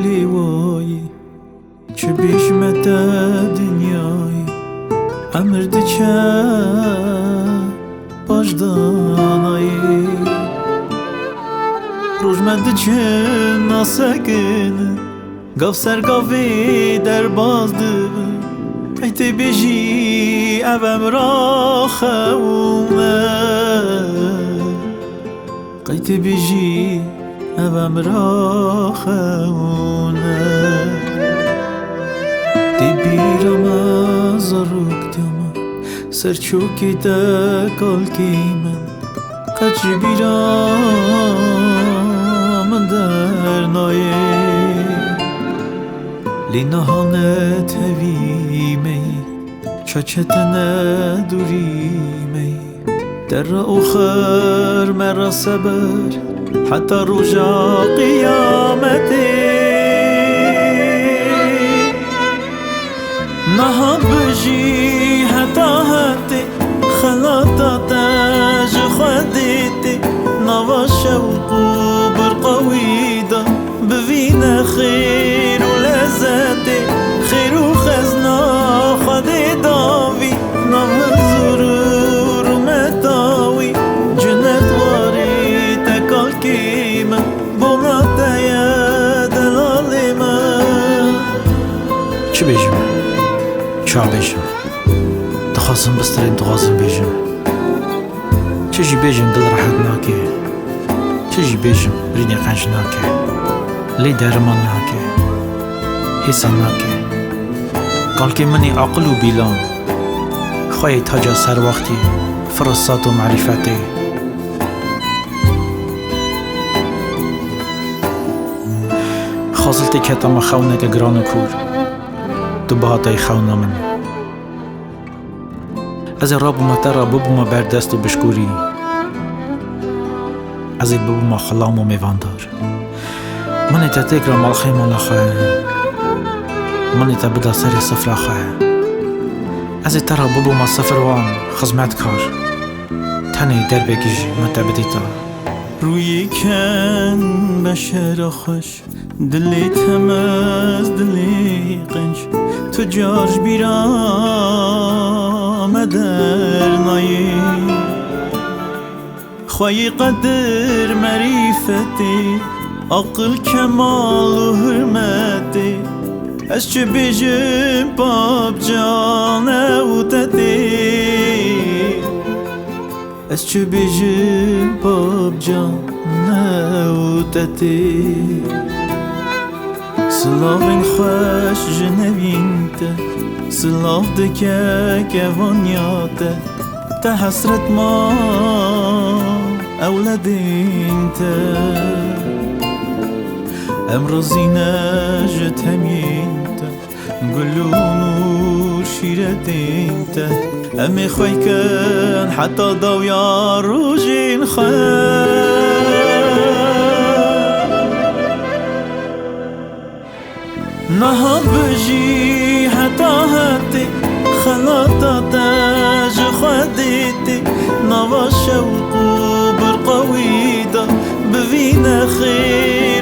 لیوایی چه بیشمت دنیایی عمر دچه باجدانایی روزمد چه ناسکن گاف سرگاوی در باز دبن ایت بیجی اوام را خونه قیت بیجی اوام را خونه دی بیرم زاروک دما سرچوکی دا کالکی من قچ بیرم در نایه لی نهانت هوی می چاچتن دوری می در آخر مرا صبر حتی رجا قیامتی نها بجی حتی خلاطاتش خودیتی نوا شوقو برقویدا ببین خیر و لذتی خیر و خزنا خودی داوی نوا زرور و متاوی جنت واری تکال کیمه بولات یا دلالی من چی بیجم؟ چا بیجم؟ دخواستم بسترین دخواستم بیجم چجی بیجم دل راحت ناکه چجی بیجم رینی قنج ناکه لی درمان ناکه حسن ناکه قال که منی عقل و بیلان خواهی تاجا سر وقتی فرصات و معرفتی خاصلتی که تاما خونه که گران کور دو بهاتای خونه من از راب ما ترا ببو ما بردست و بشکوری از ببو ما خلام و میواندار من تا تکرا مالخی مالا خواه من تا بدا سری سفر خواه از ترا ببو ما سفروان خزمت کار تنی در بگیج متا بدیتا روی کن بشر خوش دلی تماز دلی قنج تو جارج بیرام در نایی خواهی قدر معرفتی عقل کمال و حرمتی از چه بیجم باب جان اوتتی از چه بیجم باب جان اوتتی سلاوین خوش جنوین ته سلاو دکه کوانیاته تا حسرت ما اولادین ته امروزینه جتمین ته گلون و شیرتین ته امی خوی کن حتی داویا روژین خواه نها بجی حتی خلاطاتش خودیتی نوا شوقو برقویدا ببین خیر